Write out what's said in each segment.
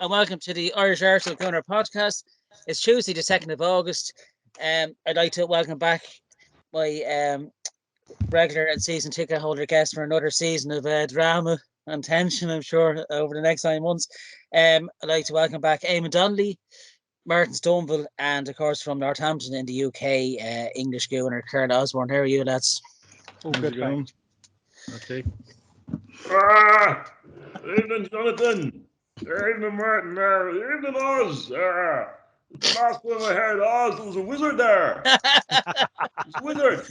and welcome to the Irish Arsenal Gooner podcast. It's Tuesday, the 2nd of August. I'd like to welcome back my regular and season ticket holder guest for another season of drama and tension, I'm sure, over the next 9 months. I'd like to welcome back Eamon Donnelly, Martin Stoneville, and of course from Northampton in the UK, English Gooner, Karen Osborne. How are you, lads? Oh, good. Okay. Evening, Jonathan. Evening, Martin. Evening, Oz. The last time I heard Oz, there was a wizard there. There's a wizard.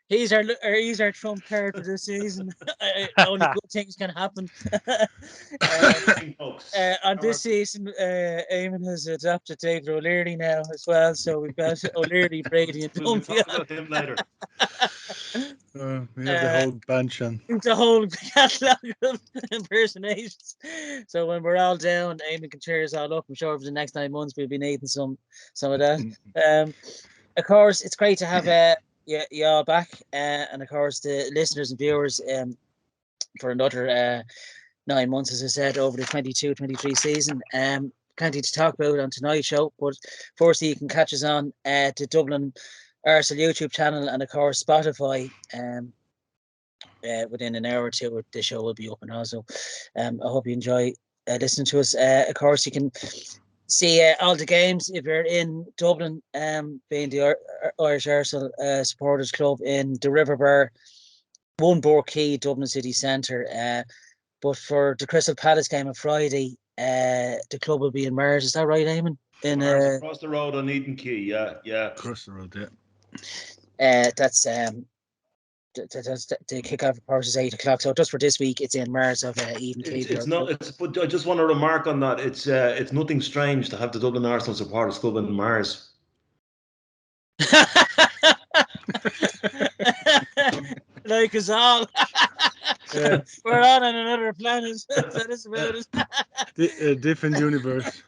He's our trump card for this season. Only good things can happen. On this season, Eamon has adopted David O'Leary now as well. So we've got O'Leary, Brady, and We'll Dunphy. talk about him later. We have the whole bunch on. The whole catalogue of impersonations. So when we're all down, Eamon can cheer us all up. I'm sure over the next 9 months we'll be needing some of that. Of course, it's great to have you all back, and of course the listeners and viewers for another 9 months, as I said, over the 22-23 season. Plenty to talk about on tonight's show, but firstly you can catch us on the Dublin Arsenal YouTube channel and of course Spotify. Within an hour or two the show will be up and also I hope you enjoy listening to us. Of course you can see all the games if you're in Dublin, being the Irish Arsenal Supporters Club in the River Bar, One Key, Dublin City Centre. But for the Crystal Palace game on Friday, the club will be in Mars. Is that right, Eamon? In across the road on Eden Key, yeah. Across the road, yeah. That's the kick-off, of course, is 8 o'clock. So just for this week, it's in Mars of Eden Key. But I just want to remark on that. It's nothing strange to have the Dublin Arsenal Supporters Club in Mars. Like us all. Yeah. We're on another planet. That is about it. A different universe.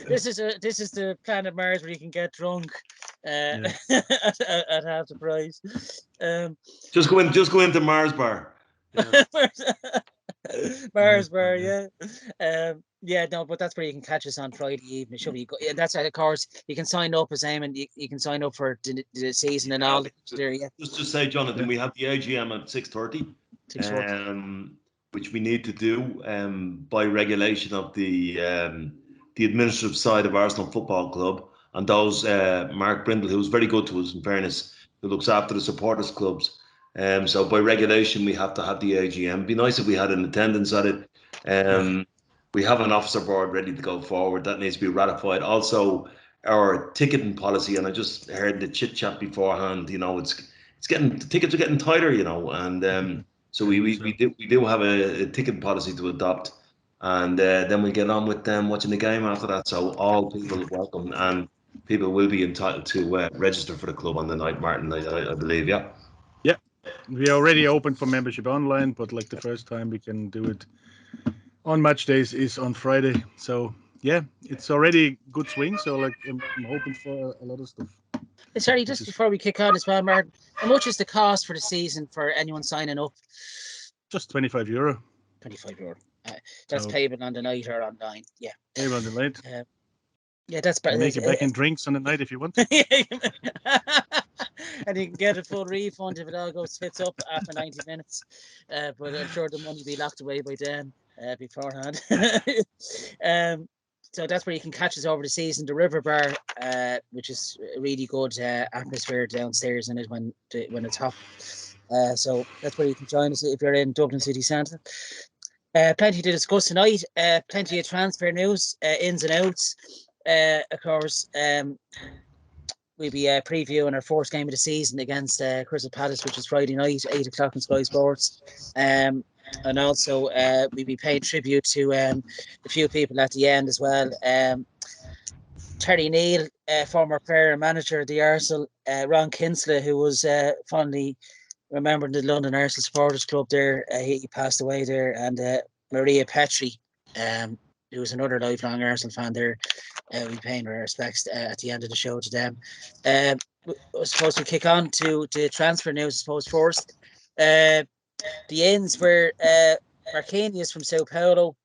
This is the planet Mars where you can get drunk at half the price. Just go into Mars Bar. Yeah. Mars Bar, yeah. No, but that's where you can catch us on Friday evening. Should we go? Yeah, that's of course you can sign up as Eamon. You can sign up for the season and all. Just to say, Jonathan, we have the AGM at 6:30. Which we need to do by regulation of the administrative side of Arsenal Football Club, and those Mark Brindle, who's very good to us in fairness, who looks after the supporters clubs. So by regulation we have to have the AGM. It'd be nice if we had an attendance at it. We have an officer board ready to go forward. That needs to be ratified. Also, our ticketing policy, and I just heard the chit chat beforehand. It's getting, the tickets are getting tighter, and so we do have a ticket policy to adopt, and then we get on with them watching the game after that. So all people are welcome, and people will be entitled to register for the club on the night, Martin, I believe, yeah. Yeah, we are already open for membership online, but like the first time we can do it on match days is on Friday. So yeah, it's already good swing. So like I'm hoping for a lot of stuff. Sorry, just before we kick on as well, Martin, how much is the cost for the season for anyone signing up? Just €25. €25. That's payable on the night or online. Yeah. Payable on the night. Yeah, that's better. Make it back in drinks on the night if you want. And you can get a full refund if it all goes fits up after 90 minutes. But I'm sure the money will be locked away by then beforehand. So that's where you can catch us over the season. The River Bar, which is a really good atmosphere downstairs in it when it's hot. So that's where you can join us if you're in Dublin City Centre. Plenty to discuss tonight. Plenty of transfer news, ins and outs. Of course, we'll be previewing our fourth game of the season against Crystal Palace, which is Friday night, 8 o'clock on Sky Sports. And also we'll be paying tribute to a few people at the end as well. Terry Neal, former player and manager of the Arsenal, Ron Kinsella, who was fondly remembered in the London Arsenal Supporters Club there. He passed away there. And Maria Petri, who was another lifelong Arsenal fan there. We'll be paying our respects at the end of the show to them. I suppose we kick on to the transfer news, I suppose, first. The ins were Marquinhos from Sao Paulo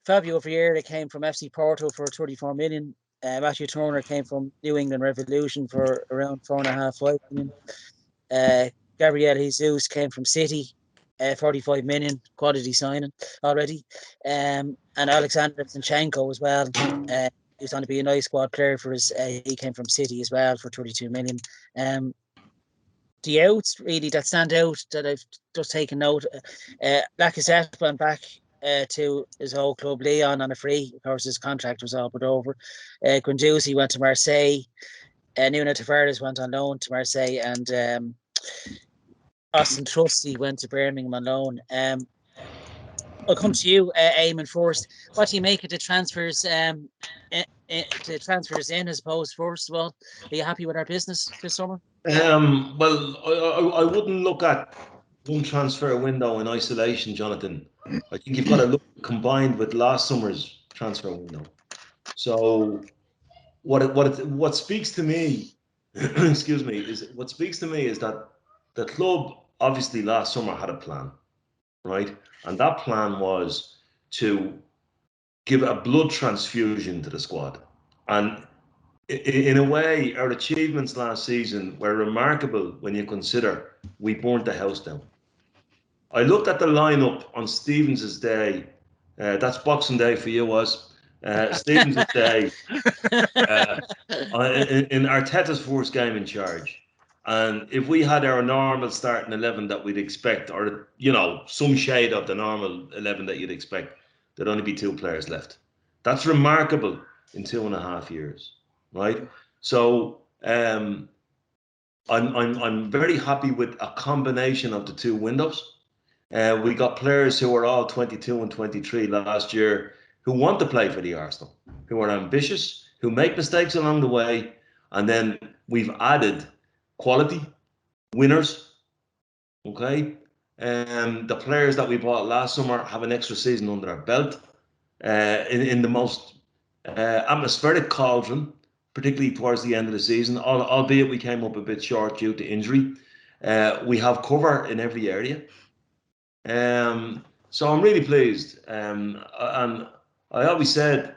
Fabio Vieira came from FC Porto for 34 million. Matthew Turner came from New England Revolution for around 4.5, 5 million. Gabriel Jesus came from City, 45 million, quality signing already. And Alexander Zinchenko as well. He's going to be a nice squad player for his. He came from City as well for 32 million. The outs really that stand out that I've just taken note. Lacazette went back to his old club Lyon on a free. Of course, his contract was all but over. Guendouzi went to Marseille. Nuno Tavares went on loan to Marseille, and Austin Trusty went to Birmingham on loan. I'll come to you, Eamon, first. What do you make of the transfers? The transfers in, I suppose. First of all, are you happy with our business this summer? Well, I wouldn't look at one transfer window in isolation, Jonathan. I think you've got to look combined with last summer's transfer window. So what speaks to me, excuse me, is that the club obviously last summer had a plan, right? And that plan was to give a blood transfusion to the squad. And in a way, our achievements last season were remarkable when you consider we burnt the house down. I looked at the lineup on Stevens' day. That's Boxing Day for you, was Stevens' day in Arteta's first game in charge. And if we had our normal starting 11 that we'd expect, or some shade of the normal 11 that you'd expect, there'd only be 2 players left. That's remarkable in 2.5 years, right? So I'm very happy with a combination of the 2 windows. We got players who were all 22 and 23 last year who want to play for the Arsenal, who are ambitious, who make mistakes along the way, and then we've added quality winners. Okay, the players that we bought last summer have an extra season under our belt. In the most atmospheric cauldron, particularly towards the end of the season, albeit we came up a bit short due to injury. We have cover in every area. So I'm really pleased. And I always said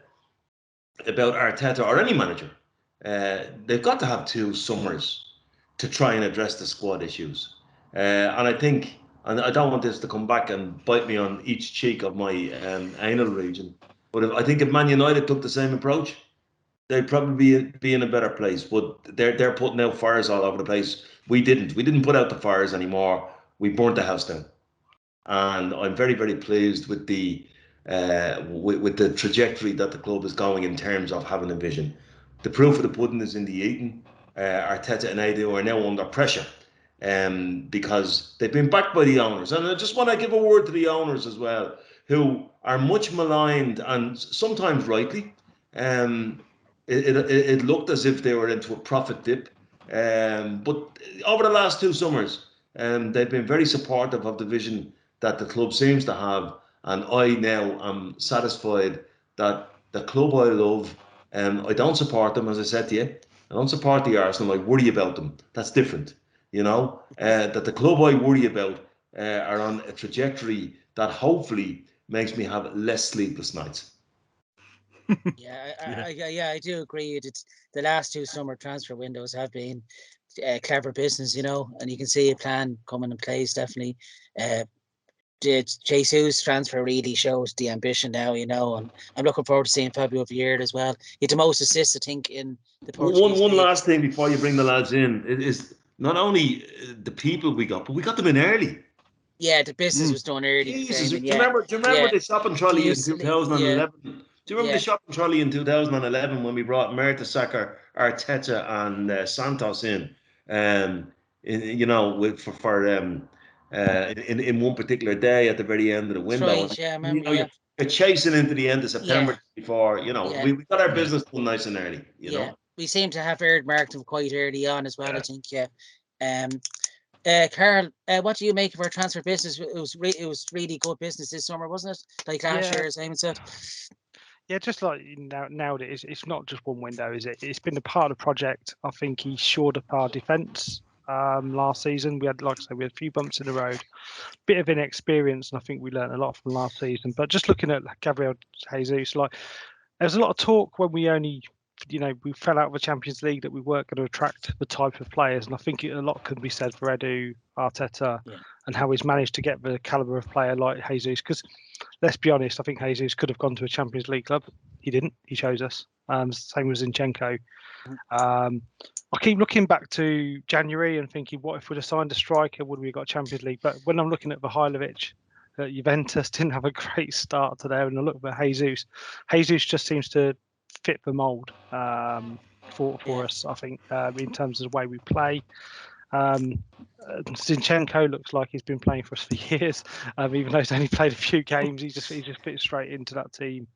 about Arteta or any manager, they've got to have 2 summers to try and address the squad issues. And I think, and I don't want this to come back and bite me on each cheek of my anal region, but I think if Man United took the same approach, they'd probably be in a better place. But they're putting out fires all over the place. We didn't put out the fires anymore. We burnt the house down. And I'm very, very pleased with the trajectory that the club is going in terms of having a vision. The proof of the pudding is in the eating. Arteta and Edu are now under pressure because they've been backed by the owners. And I just want to give a word to the owners as well, who are much maligned and sometimes rightly. It looked as if they were into a profit dip. But over the last 2 summers, they've been very supportive of the vision that the club seems to have, and I now am satisfied that the club I love, I don't support them, as I said to you. I don't support the Arsenal. I worry about them. That's different, that the club I worry about are on a trajectory that hopefully makes me have less sleepless nights. I do agree. It's the last 2 summer transfer windows have been clever business, and you can see a plan coming in place, definitely. The Jesus transfer really shows the ambition now, and I'm looking forward to seeing Fabio Vieira as well. He had the most assists, I think, in the Portuguese One league. last thing before you bring the lads in is not only the people we got, but we got them in early. Yeah, the business was done early. Jesus, do you remember the shopping trolley in 2011? Do you remember the shopping trolley in 2011 when we brought Mertesacker, Arteta, and Santos in? In one particular day at the very end of the window. That's right, yeah, I remember. You're chasing into the end of September before, we got our business done nice and early, you know. We seem to have marked them quite early on as well, I think, Carl, what do you make of our transfer business? It was really good business this summer, wasn't it? Like last year, as Eamon said. Yeah, just like now it's not just one window, is it? It's been a part of the project. I think he shored up our defence. last season. We had, like I say, we had a few bumps in the road, bit of inexperience, and I think we learned a lot from last season. But just looking at Gabriel Jesus, like there's a lot of talk when we only, we fell out of the Champions League that we weren't going to attract the type of players, and I think a lot can be said for Edu, Arteta, and how he's managed to get the caliber of player like Jesus. Because let's be honest, I think Jesus could have gone to a Champions League club. He didn't. He chose us. Same with Zinchenko. I keep looking back to January and thinking, what if we'd have signed a striker? Would we have got Champions League? But when I'm looking at Mihajlovic, Juventus didn't have a great start to there, and I look at Jesus. Jesus just seems to fit the mould for us, I think, in terms of the way we play. Zinchenko looks like he's been playing for us for years, even though he's only played a few games. He just fits straight into that team.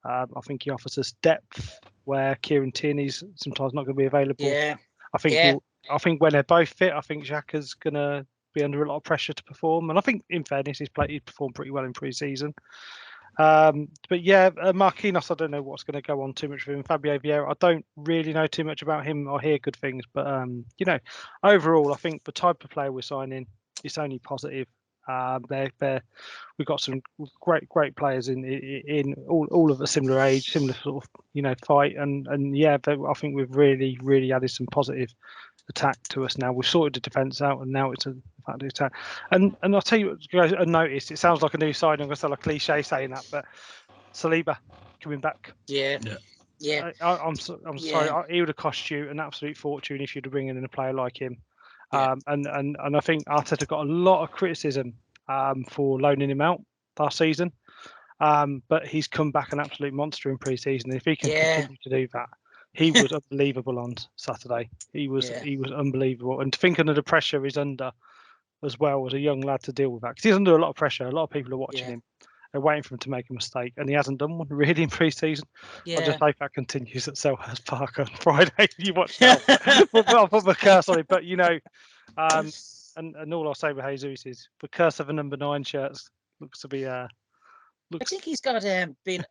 I think he offers us depth where Kieran Tierney's sometimes not going to be available. Yeah. I think when they're both fit, I think Xhaka's going to be under a lot of pressure to perform. And I think, in fairness, he's performed pretty well in pre-season. But yeah, Marquinhos, I don't know what's going to go on too much for him. Fabio Vieira, I don't really know too much about him. I hear good things, but overall, I think the type of player we're signing, it's only positive. We've got some great players in all of a similar age, similar sort of fight, and yeah, I think we've really added some positive attack to us now. We've sorted the defence out, and now it's a fact attack. And I'll tell you what, guys, I noticed it sounds like a new signing. I'm going to sound like a cliche saying that, but Saliba coming back. Yeah. I'm sorry, he would have cost you an absolute fortune if you'd have bring in a player like him. And I think Arteta got a lot of criticism for loaning him out last season, but he's come back an absolute monster in pre-season. If he can continue to do that, he was unbelievable on Saturday. He was unbelievable. And thinking of the pressure he's under as well as a young lad to deal with that, because he's under a lot of pressure. A lot of people are watching him. They're waiting for him to make a mistake, and he hasn't done one really in pre-season. I just hope that continues at Selhurst Park on Friday. You watch that. I'll put the curse on it, but and all I'll say with Jesus is the curse of the number 9 shirts looks to be. I think he's got been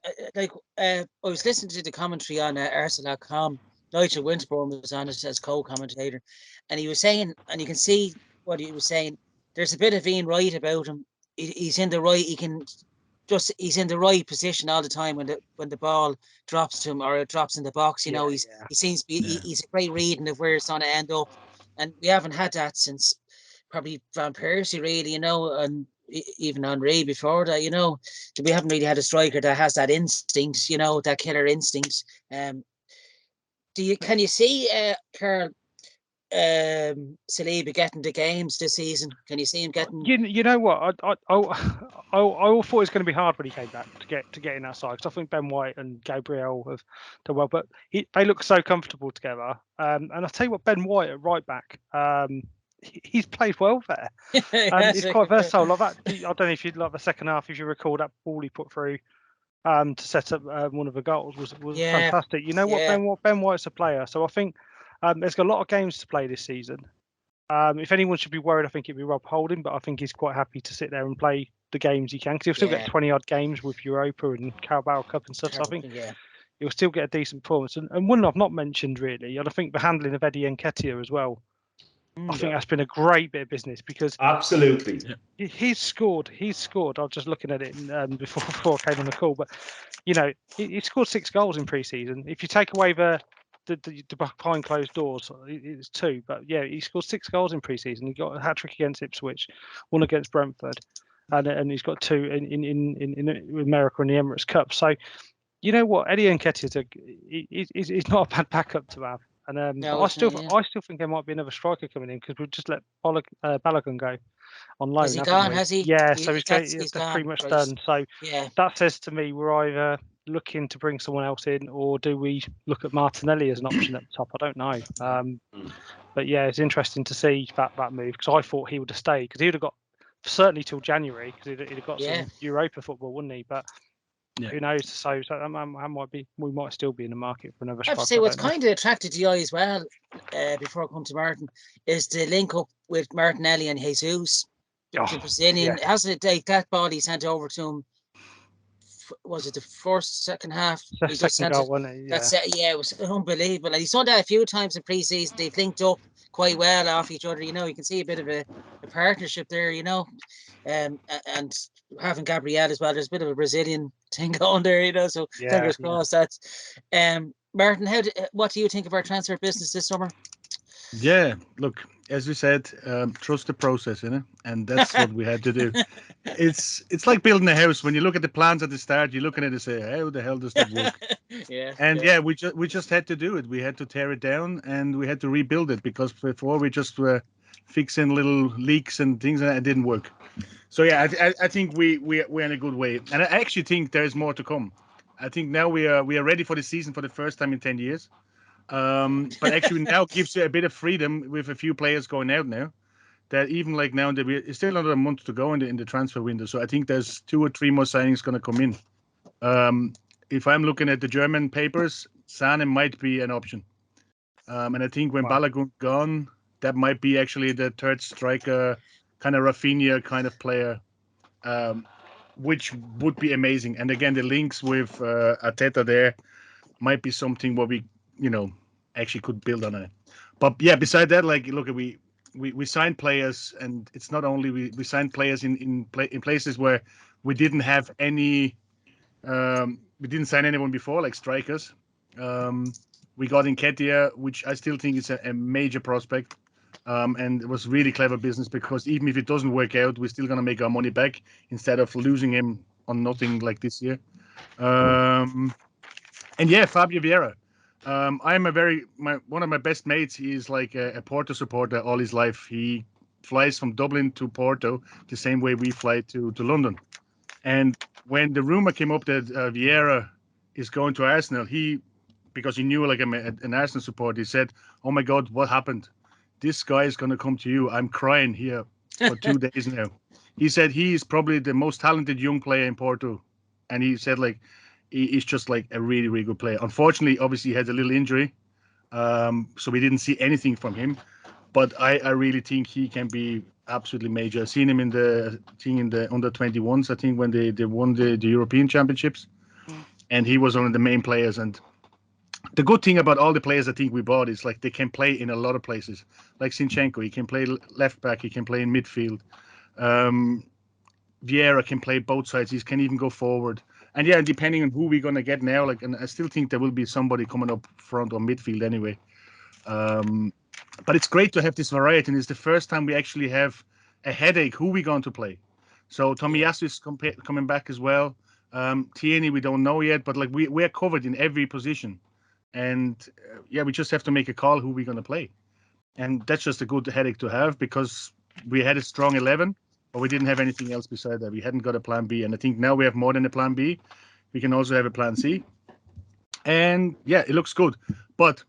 I was listening to the commentary on Arsenal.com. Nigel Winterborn was on it as co-commentator, and he was saying, and you can see what he was saying. There's a bit of being right about him. He's in the right. He's in the right position all the time when the ball drops to him or it drops in the box. He seems to be he's a great reading of where it's going to end up, and we haven't had that since probably Van Persie, really, and even Henry before that. We haven't really had a striker that has that instinct, that killer instinct. Can you see Carl Saliba getting the games this season? Can you see him getting? You know what? I all thought it was going to be hard when he came back to get in that side, because I think Ben White and Gabriel have done well, but they look so comfortable together. And I'll tell you what, Ben White at right back, he's played well there. He's quite versatile. Like that, I don't know if you'd like the second half, if you recall that ball he put through to set up one of the goals was fantastic. You know what, Ben White's a player, so I think. There's got a lot of games to play this season. If anyone should be worried, I think it'd be Rob Holding, but I think he's quite happy to sit there and play the games he can, because he'll still get 20-odd games with Europa and Carabao Cup and stuff. So I think he'll still get a decent performance. And one I've not mentioned really, and I think the handling of Eddie Nketiah as well. I think that's been a great bit of business, because absolutely he's scored. I was just looking at it before I came on the call, but he scored 6 goals in pre-season. If you take away the behind closed doors, it's 2, but he scored 6 goals in pre-season. He got a hat-trick against Ipswich, 1 against Brentford, and he's got 2 in America in the Emirates Cup. So you know what, Eddie Nketiah is not a bad backup to have. And I still think there might be another striker coming in, because we've just let Balogun go on loan. Has he gone? Has he? Yeah, so he's pretty much done. So that says to me we're either looking to bring someone else in, or do we look at Martinelli as an option at the top? I don't know. But yeah, it's interesting to see that move, because I thought he would have stayed, because he would have got certainly till January, because he'd have got some Europa football, wouldn't he? But who knows? So that we might still be in the market for another striker. I have to say, what's kind of attracted the eye as well, before I come to Martin, is the link up with Martinelli and Jesus. The Brazilian hasn't that ball he sent over to him was it the second half? The He just second sent goal, it. wasn't it? Yeah. That's it. Yeah, it was unbelievable. And he's done that a few times in pre-season. They've linked up quite well off each other. You know, you can see a bit of a partnership there. You know, and having Gabriel as well. There's a bit of a Brazilian thing going there. You know, so fingers crossed. That's Martin. What do you think of our transfer business this summer? Yeah, look, as you said, trust the process, and that's what we had to do. It's like building a house. When you look at the plans at the start, you look at it and say, "How the hell does that work?" We just had to do it. We had to tear it down and we had to rebuild it because before we just were fixing little leaks and things, and it didn't work. So yeah, I think we're in a good way, and I actually think there is more to come. I think now we are ready for the season for the first time in 10 years. But actually now gives you a bit of freedom with a few players going out now. That even like now that it's still another month to go in the transfer window. So I think there's 2 or 3 more signings going to come in. If I'm looking at the German papers, Sane might be an option. And I think when Balogun gone, that might be actually the third striker, kind of Rafinha kind of player, which would be amazing. And again, the links with Arteta there might be something where we, actually could build on it. But yeah, beside that, like, look, we signed players, and it's not only we signed players in places where we didn't have any, we didn't sign anyone before, like strikers. We got Nketiah, which I still think is a major prospect. And it was really clever business because even if it doesn't work out, we're still going to make our money back instead of losing him on nothing like this year. And yeah, Fabio Vieira. I'm one of my best mates. He's like a Porto supporter all his life. He flies from Dublin to Porto the same way we fly to London. And when the rumor came up that Vieira is going to Arsenal, because he knew like I'm an Arsenal supporter, he said, "Oh my God, what happened? This guy is going to come to you. I'm crying here for 2 days now." He said he is probably the most talented young player in Porto. And he said like, he's just like a really, really good player. Unfortunately, obviously, he had a little injury, so we didn't see anything from him. But I really think he can be absolutely major. I've seen him in the under 21s, I think, when they won the European Championships, and he was one of the main players. And the good thing about all the players I think we bought is like they can play in a lot of places. Like Zinchenko, he can play left back, he can play in midfield. Vieira can play both sides. He can even go forward. And yeah, depending on who we're gonna get now, like, and I still think there will be somebody coming up front or midfield anyway. But it's great to have this variety, and it's the first time we actually have a headache who we're going to play. So Tomiyasu is coming back as well. Tierney, we don't know yet, but like we're covered in every position, and yeah, we just have to make a call who we're gonna play, and that's just a good headache to have because we had a strong 11. But we didn't have anything else beside that. We hadn't got a plan B. And I think now we have more than a plan B. We can also have a plan C. And yeah, it looks good. But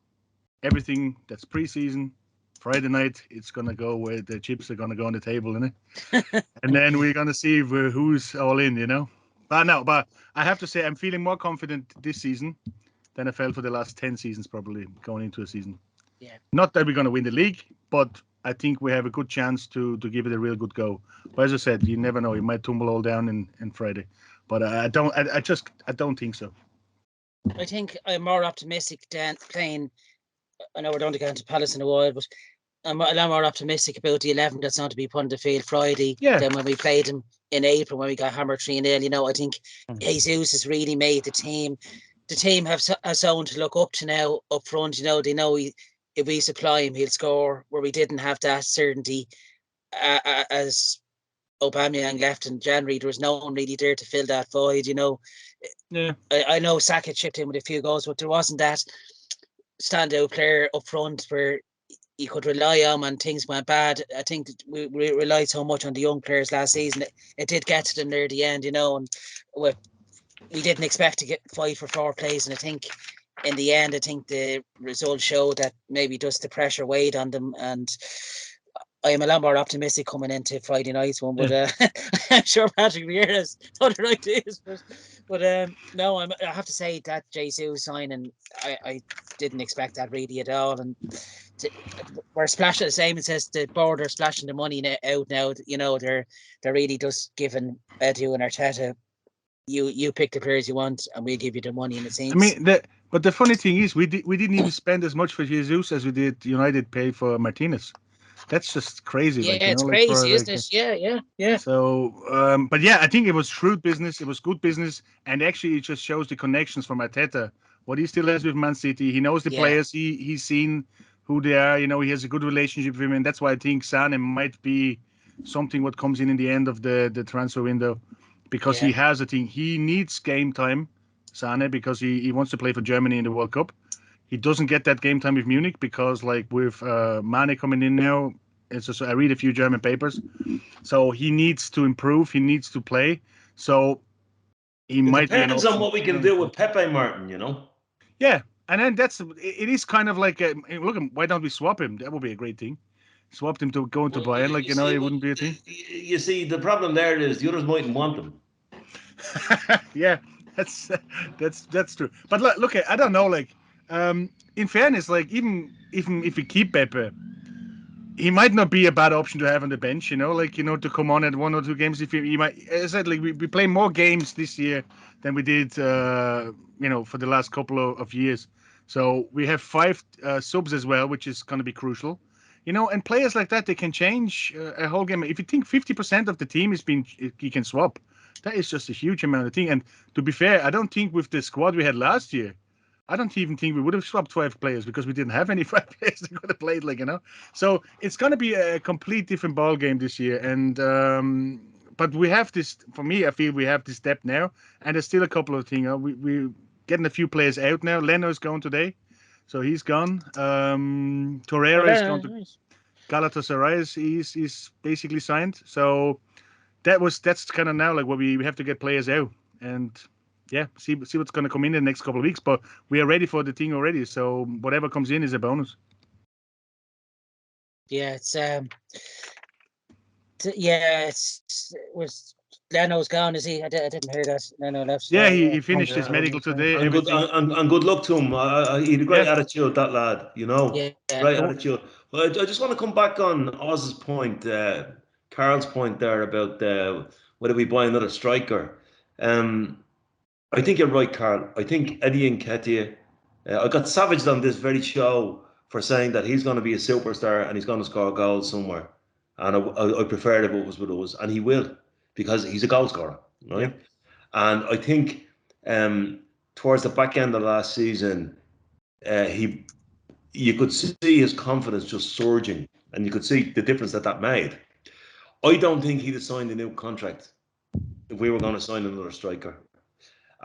everything that's preseason, Friday night, it's going to go where the chips are going to go on the table, isn't it? And then we're going to see who's all in, But I have to say, I'm feeling more confident this season than I felt for the last 10 seasons, probably, going into a season. Yeah. Not that we're going to win the league, but I think we have a good chance to give it a real good go. But as I said, you never know. You might tumble all down in Friday. But I don't think so. I think I'm more optimistic than playing. I know we're going to get into Palace in a while, but I'm a lot more optimistic about the 11 that's not to be put on the field Friday than when we played them in April when we got hammered 3-0. I think Jesus has really made the team. The team has someone to look up to now up front. They know if we supply him, he'll score, where we didn't have that certainty as Aubameyang left in January. There was no one really there to fill that void, Yeah. I know Saka chipped in with a few goals, but there wasn't that standout player up front where you could rely on when things went bad. I think we relied so much on the young players last season. It did get to them near the end, and we didn't expect to get 5 for 4 plays, and I think in the end, I think the results showed that maybe just the pressure weighed on them, and I am a lot more optimistic coming into Friday night's one, but I'm sure Patrick Vieira has other ideas. But no, I have to say that Jesus signing, I didn't expect that really at all, and we're splashing the same. It says the board are splashing the money out now. They're really just giving Edu and Arteta you pick the players you want, and we'll give you the money in the sense. I mean, but the funny thing is, we didn't even spend as much for Jesus as we did United pay for Martinez. That's just crazy. yeah, Like, you it's know, like for crazy, isn't like. it? Yeah. So, but yeah, I think it was shrewd business. It was good business, and actually, it just shows the connections from Arteta. What he still has with Man City, he knows the Yeah. players. He's seen who they are. You know, he has a good relationship with him, and that's why I think Sane might be something what comes in the end of the transfer window, because Yeah. he has a thing. He needs game time, Sane, because he wants to play for Germany in the World Cup. He doesn't get that game time with Munich because, like, with Mane coming in now, it's just, I read a few German papers. So he needs to improve. He needs to play. So he might be an Depends option. on what we can do with Pepe, Martin, you know? Yeah. And then it is kind of like, look, why don't we swap him? That would be a great thing. Swap him to go into Bayern. Like, you know, it wouldn't be a thing. You see, the problem there is the others mightn't want them. Yeah, that's true. But look, I don't know. Like, in fairness, like even if we keep Pepe, he might not be a bad option to have on the bench, you know, like, you know, to come on at 1 or 2 games. If he might, as I said, like we play more games this year than we did, you know, for the last couple of years. So we have 5 subs as well, which is going to be crucial, you know. And players like that, they can change a whole game. If you think 50% of the team is being, he can swap. That is just a huge amount of thing. And to be fair, I don't think with the squad we had last year, I don't even think we would have swapped 5 players because we didn't have any 5 players that could have played, like, you know. So it's going to be a complete different ball game this year. And but we have this. For me, I feel we have this depth now, and there's still a couple of things. We're getting a few players out now. Leno's gone today, so he's gone. Torreira is gone to Galatasaray. He's basically signed. So that's kind of now like what we have to get players out and. Yeah, see what's going to come in the next couple of weeks, but we are ready for the thing already. So whatever comes in is a bonus. Yeah, it's was Leno's gone, is he? I didn't hear that. Leno left. Yeah, he finished his medical today. And good luck to him. He had a great attitude, that lad. You know, great attitude. But I just want to come back on Oz's point, Carl's point there about whether we buy another striker. I think you're right, Carl. I think Eddie Nketiah, I got savaged on this very show for saying that he's going to be a superstar and he's going to score goals somewhere. And I prefer if it was with us, and he will, because he's a goal scorer, right? Yeah. And I think towards the back end of last season, you could see his confidence just surging, and you could see the difference that made. I don't think he'd have signed a new contract if we were going to sign another striker.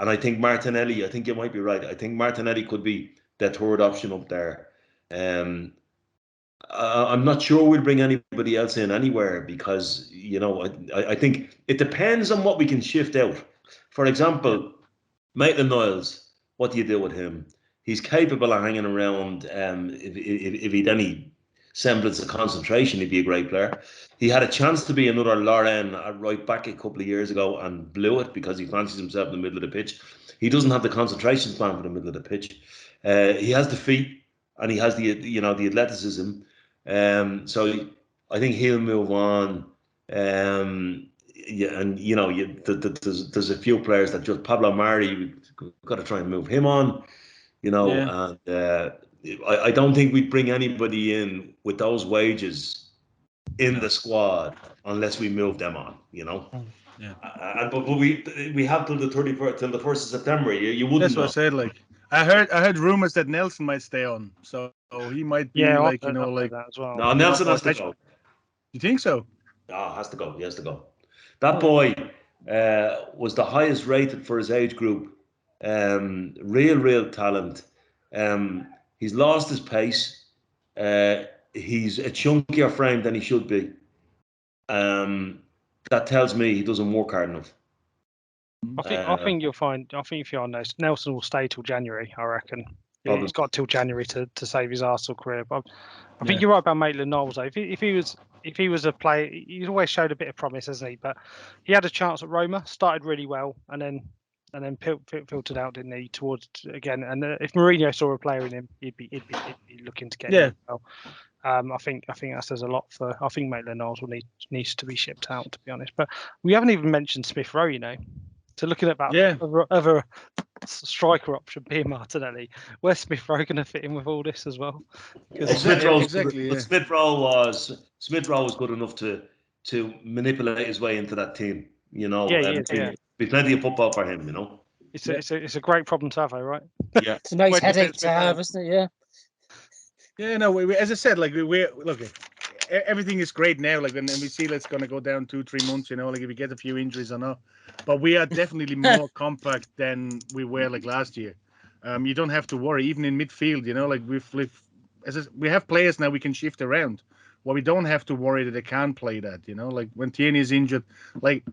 And I think Martinelli, I think you might be right. I think Martinelli could be the third option up there. I'm not sure we'll bring anybody else in anywhere because, you know, I think it depends on what we can shift out. For example, Maitland-Niles, what do you do with him? He's capable of hanging around. If he'd any semblance of concentration, he'd be a great player. He had a chance to be another Lauren at right back a couple of years ago and blew it because he fancies himself in the middle of the pitch. He doesn't have the concentration span for the middle of the pitch. He has the feet and he has the athleticism. So I think he'll move on. Yeah, and you know, there's a few players that just Pablo Mari, we've got to try and move him on. You know, yeah. And I don't think we'd bring anybody in with those wages in the squad unless we move them on. You know, yeah. But we have till the 31st, till the 1st of September. You wouldn't. That's what know. I said. Like I heard rumors that Nelson might stay on, so he might be like that as well. No, Nelson has to go. You think so? No, has to go. He has to go. That boy was the highest rated for his age group. Real talent. He's lost his pace. He's a chunkier frame than he should be. That tells me he doesn't work hard enough. I think you'll find. I think if you're honest, Nelson will stay till January. I reckon. Probably. He's got till January to save his Arsenal career. But I think you're right about Maitland-Niles. Though, if he was a player, he's always showed a bit of promise, hasn't he? But he had a chance at Roma, started really well, and then filtered out, didn't he? Towards again, and if Mourinho saw a player in him, he'd be looking to get him. Well. I think that says a lot for. I think Maitland-Niles needs to be shipped out, to be honest. But we haven't even mentioned Smith Rowe, you know. So looking at that other striker option being Martinelli, where's Smith Rowe going to fit in with all this as well? Smith Rowe was good enough to manipulate his way into that team. Be plenty of football for him. It's a great problem to have, though, right? Yeah, it's a nice headache to have, isn't it? Yeah. Yeah, no. We as I said, like we look, everything is great now. Like, and we see it's going to go down 2-3 months. Like if we get a few injuries or not, but we are definitely more compact than we were like last year. You don't have to worry, even in midfield. Like we have players now we can shift around. Well, we don't have to worry that they can't play that. Like when Tierney is injured,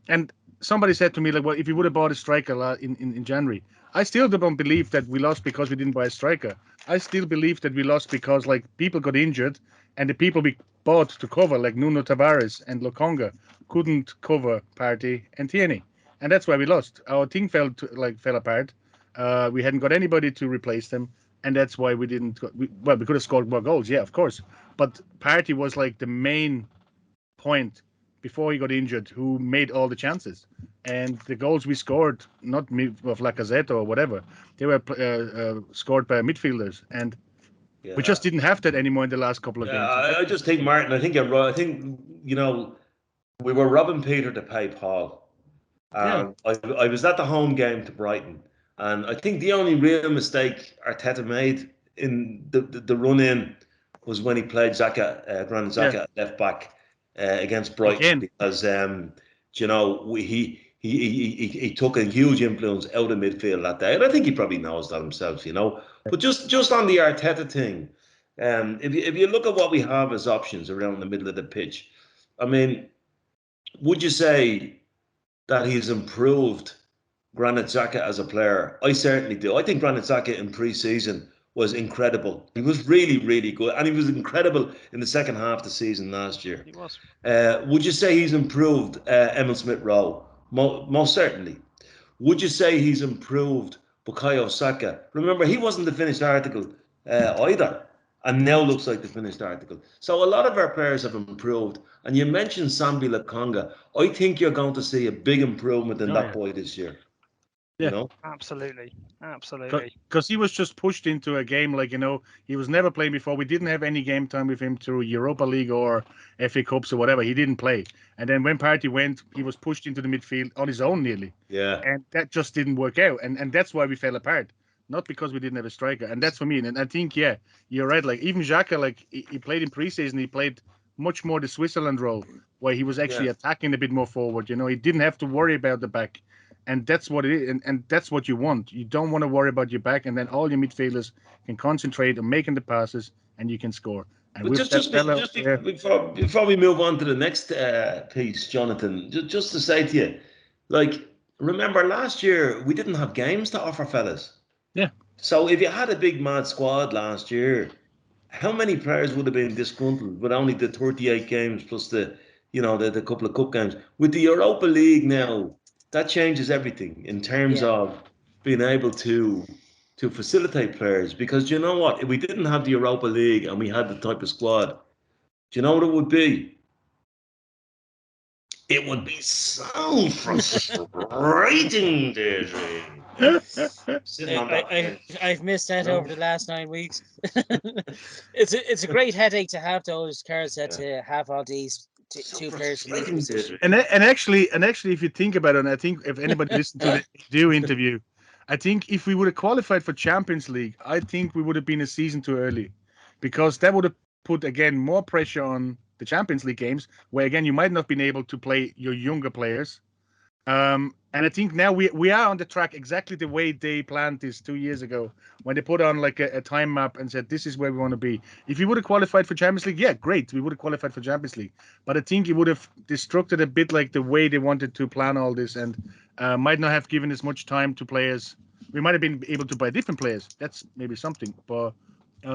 and somebody said to me, like, well, if you would have bought a striker in January, I still don't believe that we lost because we didn't buy a striker. I still believe that we lost because like people got injured and the people we bought to cover, like Nuno Tavares and Lokonga, couldn't cover Partey and Tierney, and that's why we lost. Our team fell apart. We hadn't got anybody to replace them, and that's why we didn't. We could have scored more goals, yeah, of course, but Partey was like the main point before he got injured, who made all the chances. And the goals we scored, not with Lacazette or whatever, they were scored by midfielders. And we just didn't have that anymore in the last couple of games. I just think, Martin, I think you're right. I think, we were robbing Peter to pay Paul. I was at the home game to Brighton. And I think the only real mistake Arteta made in the run-in was when he played Granit Xhaka at left back against Brighton. Because, he took a huge influence out of midfield that day, and I think he probably knows that himself, But just on the Arteta thing, if you look at what we have as options around the middle of the pitch, I mean, would you say that he's improved Granit Xhaka as a player? I certainly do. I think Granit Xhaka in pre-season was incredible. He was really, really good, and he was incredible in the second half of the season last year. He was. Would you say he's improved Eamon Smith Rowe? Most certainly. Would you say he's improved Bukayo Saka? Remember, he wasn't the finished article either, and now looks like the finished article. So a lot of our players have improved. And you mentioned Sambi Lokonga. I think you're going to see a big improvement in that boy this year. Yeah, absolutely. Because he was just pushed into a game like, he was never playing before. We didn't have any game time with him through Europa League or FA Cups or whatever. He didn't play. And then when Partey went, he was pushed into the midfield on his own nearly. Yeah. And that just didn't work out. And that's why we fell apart. Not because we didn't have a striker. And that's for me. And I think, you're right. Like even Xhaka, like he played in preseason, he played much more the Switzerland role where he was actually attacking a bit more forward. He didn't have to worry about the back. And that's what it is, and that's what you want. You don't want to worry about your back, and then all your midfielders can concentrate on making the passes, and you can score. And but before we move on to the next piece, Jonathan, just to say to you, like, remember last year we didn't have games to offer fellas. Yeah. So if you had a big mad squad last year, how many players would have been disgruntled with only the 38 games plus the couple of cup games? With the Europa League now, that changes everything in terms of being able to facilitate players. Because you know what? If we didn't have the Europa League and we had the type of squad, do you know what it would be? It would be so frustrating, Deirdre. I've missed that over the last 9 weeks. It's a great headache to have those cards to have all these two players. And actually, if you think about it, and I think if anybody listened to the interview, I think if we would have qualified for Champions League, I think we would have been a season too early, because that would have put again more pressure on the Champions League games, where again you might not have been able to play your younger players. And I think now we are on the track exactly the way they planned this 2 years ago, when they put on like a time map and said, this is where we want to be. If we would have qualified for Champions League, yeah, great. We would have qualified for Champions League. But I think it would have destructed a bit like the way they wanted to plan all this, and might not have given as much time to players. We might have been able to buy different players. That's maybe something. But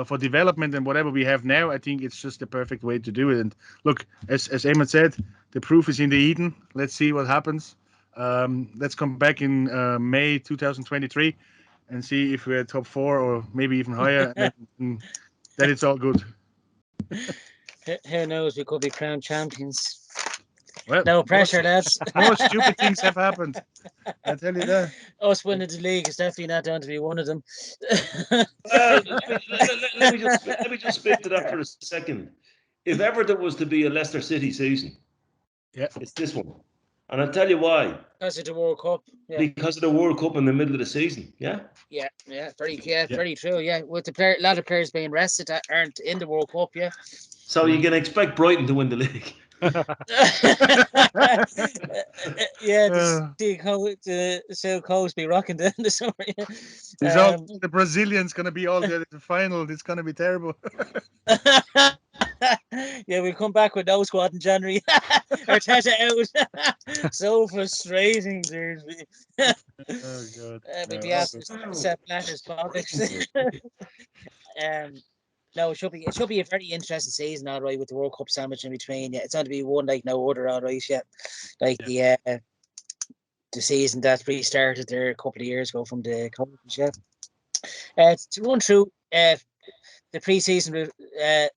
for development and whatever we have now, I think it's just the perfect way to do it. And look, as Eamon said, the proof is in the eating. Let's see what happens. Let's come back in May 2023 and see if we're top 4 or maybe even higher. and then it's all good. Who knows? We could be crowned champions. Well, No pressure, lads. more stupid things have happened. I tell you that. Us winning the league is definitely not going to be one of them. Well, let me just speak to that for a second. If ever there was to be a Leicester City season, Yeah, it's this one. And I'll tell you why. Because of the World Cup. Yeah. Because of the World Cup in the middle of the season. Yeah. Yeah, very true. Yeah, with a lot of players being rested that aren't in the World Cup. Yeah. So you can expect Brighton to win the league. Yeah, the South Coast be rocking down the summer. Yeah. The Brazilians gonna be all there at the final. It's gonna be terrible. Yeah, we'll come back with no squad in January. Arteta out. So frustrating, dude. Oh God. We'd be asked to set Blatters pockets. No, it should be a very interesting season, all right, with the World Cup sandwich in between. Yeah, it's going to be one like no other, all right. Yeah, like the season that restarted there a couple of years ago from the COVID. Yeah, to run through the pre-season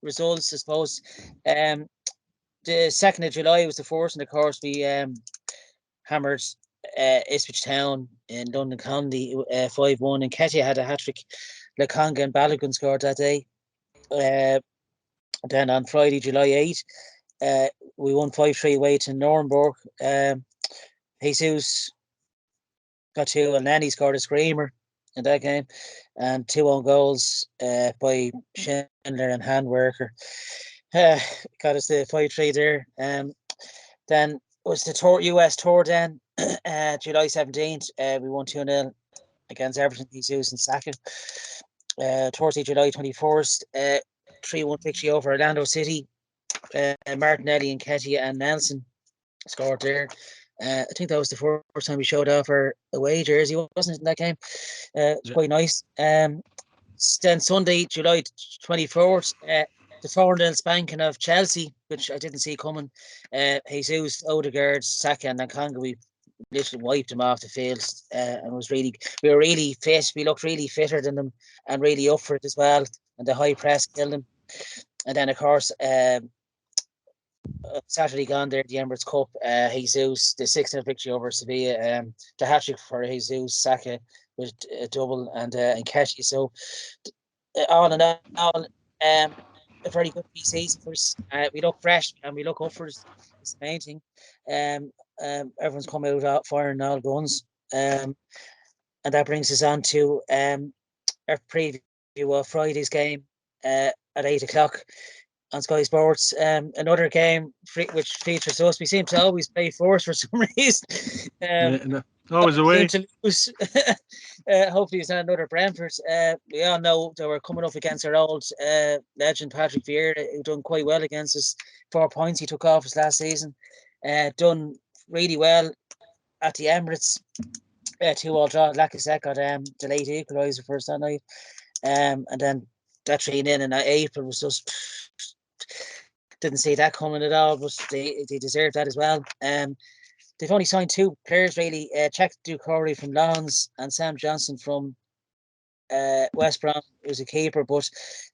results, I suppose. The 2nd of July was the first, and of course we hammered Ipswich Town in London County 5-1, and Ketia had a hat-trick. Lakonga and Balogun scored that day. Then on Friday, July 8, we won 5-3 away to Nuremberg. Jesus got 2, and Nanny scored a screamer in that game, and 2 own goals by Schindler and Handwerker. Got us the 5-3 there. Then was the US tour then, July 17th. We won 2-0 against Everton, Jesus and Saka. Thursday, July 21st, 3-1 victory over Orlando City. Martinelli and Ketia and Nelson scored there. I think that was the first time we showed off our away jersey, wasn't it, in that game? It's quite nice. Then Sunday, July 24th, the 4-0 spanking of Chelsea, which I didn't see coming. Jesus, Odegaard, Saka and Nakonga, we literally wiped them off the field, and we were really fit. We looked really fitter than them and really up for it as well. And the high press killed them. And then of course, Saturday gone there, the Emirates Cup, Jesus, the 6-0 victory over Sevilla, the hat-trick for Jesus, Saka with a double, and Keshi. So all in all, a very good pre-season for us. We look fresh and we look up for us. It's the main thing. Everyone's come out firing all guns. And that brings us on to our preview of Friday's game at 8 o'clock on Sky Sports. Another game which features us. We seem to always play force for some reason. Always away. To lose. Hopefully it's not another Brentford. We all know that we're coming up against our old legend Patrick Vieira, who done quite well against us. 4 points he took off us last season. Done really well at the Emirates. 2-2 draw. Lacazette got the late equaliser first that night. And then that 3-0 in April was just didn't see that coming at all, but they deserved that as well. They've only signed 2 players really, Czech Ducory from Lons and Sam Johnson from West Brom, who's a keeper, but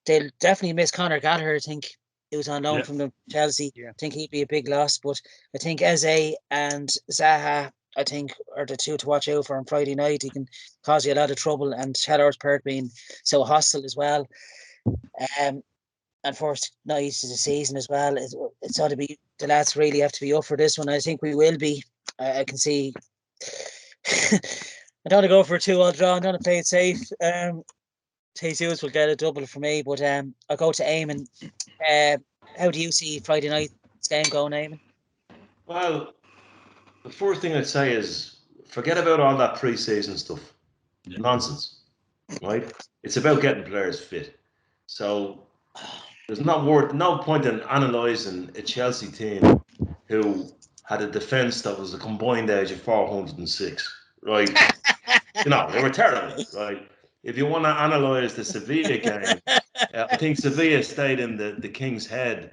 they'll definitely miss Conor Gallagher. I think he was on loan from the Chelsea. I think he'd be a big loss, but I think Eze and Zaha, I think, are the 2 to watch out for on Friday night. He can cause you a lot of trouble, and Chellar's Perth being so hostile as well. And first night of the season as well. It's ought to be, the lads really have to be up for this one. I think we will be. I can see. I don't want to go for a 2-2 draw. I'm going to play it safe. Jesus will get a double for me, but I'll go to Eamon. How do you see Friday night's game going, Eamon? Well, the first thing I'd say is forget about all that pre-season stuff. Nonsense, right? It's about getting players fit. So there's no point in analysing a Chelsea team who had a defence that was a combined age of 406, right? They were terrible, right? If you want to analyse the Sevilla game, I think Sevilla stayed in the King's Head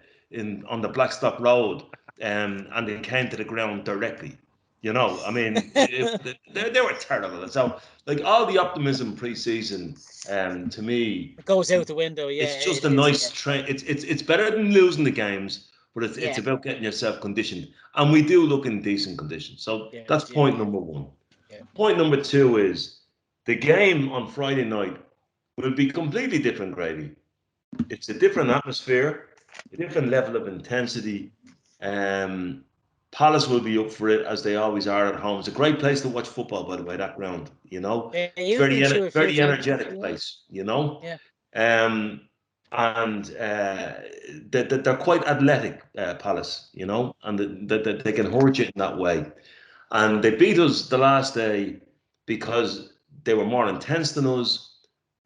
on the Blackstock Road, and they came to the ground directly. They were terrible. So, like, all the optimism pre-season, to me, it goes out the window. Yeah, it's just a nice train. It's better than losing the games, but it's about getting yourself conditioned. And we do look in decent condition. So that's point number one. Yeah. Point number two is the game on Friday night will be completely different, Grady. It's a different atmosphere, a different level of intensity. Palace will be up for it, as they always are at home. It's a great place to watch football, by the way, that ground, you know. It's very energetic place, you know. Yeah. And they're quite athletic, Palace, you know, and they can hurt you in that way. And they beat us the last day because they were more intense than us.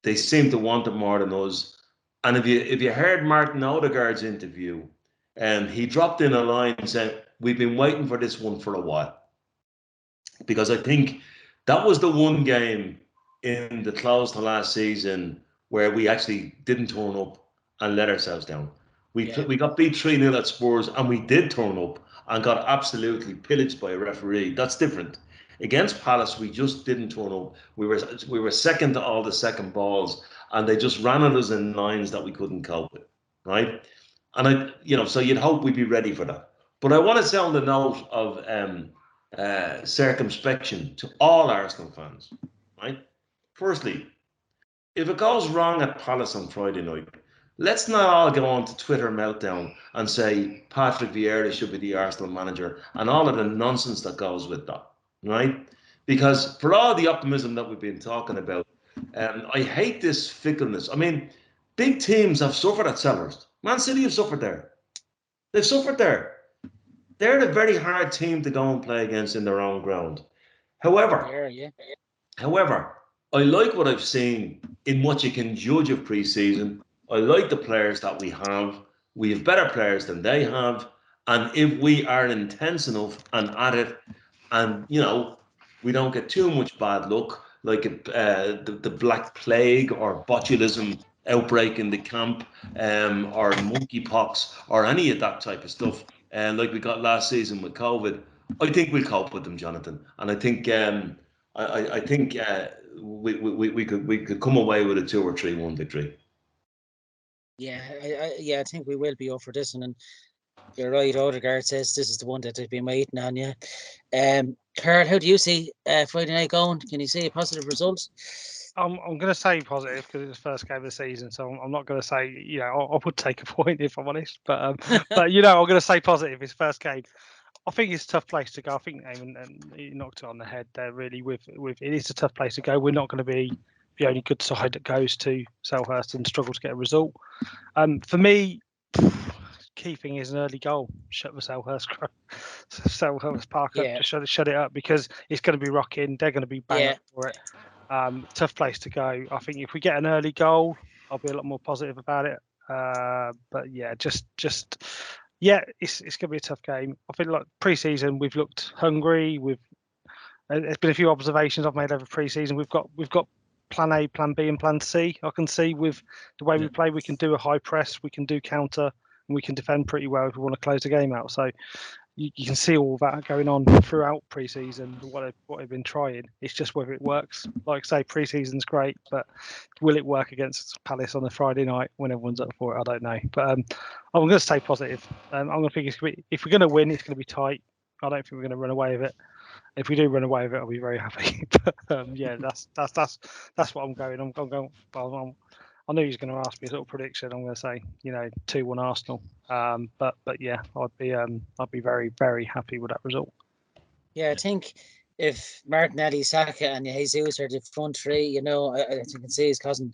They seemed to want it more than us. And if you heard Martin Odegaard's interview, he dropped in a line and said, "We've been waiting for this one for a while." Because I think that was the one game in the close to last season where we actually didn't turn up and let ourselves down. We got beat 3-0 at Spurs, and we did turn up and got absolutely pillaged by a referee. That's different. Against Palace, we just didn't turn up. We were second to all the second balls, and they just ran at us in lines that we couldn't cope with, right? And so you'd hope we'd be ready for that. But I want to sound the note of circumspection to all Arsenal fans, right? Firstly, if it goes wrong at Palace on Friday night, let's not all go on to Twitter meltdown and say Patrick Vieira should be the Arsenal manager and all of the nonsense that goes with that, right? Because for all the optimism that we've been talking about, I hate this fickleness. I mean, big teams have suffered at Selhurst. Man City have suffered there. They've suffered there. They're a very hard team to go and play against in their own ground. However, I like what I've seen in what you can judge of pre-season. I like the players that we have. We have better players than they have. And if we are intense enough and at it, and, we don't get too much bad luck, like the Black Plague or botulism outbreak in the camp, or monkeypox or any of that type of stuff, like we got last season with COVID, I think we'll cope with them, Jonathan. And I think I think we could come away with a 2 or 3-1 victory. Yeah, I think we will be up for this one. And you're right, Odegaard says this is the one that they've been waiting on, yeah. Carl, how do you see Friday night going? Can you see a positive result? I'm going to say positive because it's the first game of the season, so I'm not going to say, I would take a point if I'm honest, but I'm going to say positive. It's first game. I think it's a tough place to go. I think Eamon, and he knocked it on the head there. Really, with it is a tough place to go. We're not going to be the only good side that goes to Selhurst and struggle to get a result. For me, key thing is an early goal. Shut the Selhurst Park up. Just shut it up, because it's going to be rocking. They're going to be banging for it. Tough place to go. I think if we get an early goal, I'll be a lot more positive about it. But yeah, it's going to be a tough game. I think like pre-season, we've looked hungry. There's been a few observations I've made over pre-season. We've got plan A, plan B, and plan C. I can see with the way we play, we can do a high press, we can do counter, and we can defend pretty well if we want to close the game out. So you can see all that going on throughout pre-season, what they've been trying. It's just whether it works. Like I say, pre-season's great, but will it work against Palace on a Friday night when everyone's up for it? I don't know. But I'm going to stay positive. I'm going to think if we're going to win, it's going to be tight. I don't think we're going to run away with it. If we do run away with it, I'll be very happy. But that's what I'm going. I'm going. I knew he was going to ask me a little prediction. I'm going to say 2-1 Arsenal. But yeah, I'd be very, very happy with that result. Yeah, I think if Martinelli, Saka, and Jesus are the front three, I think you can see it's causing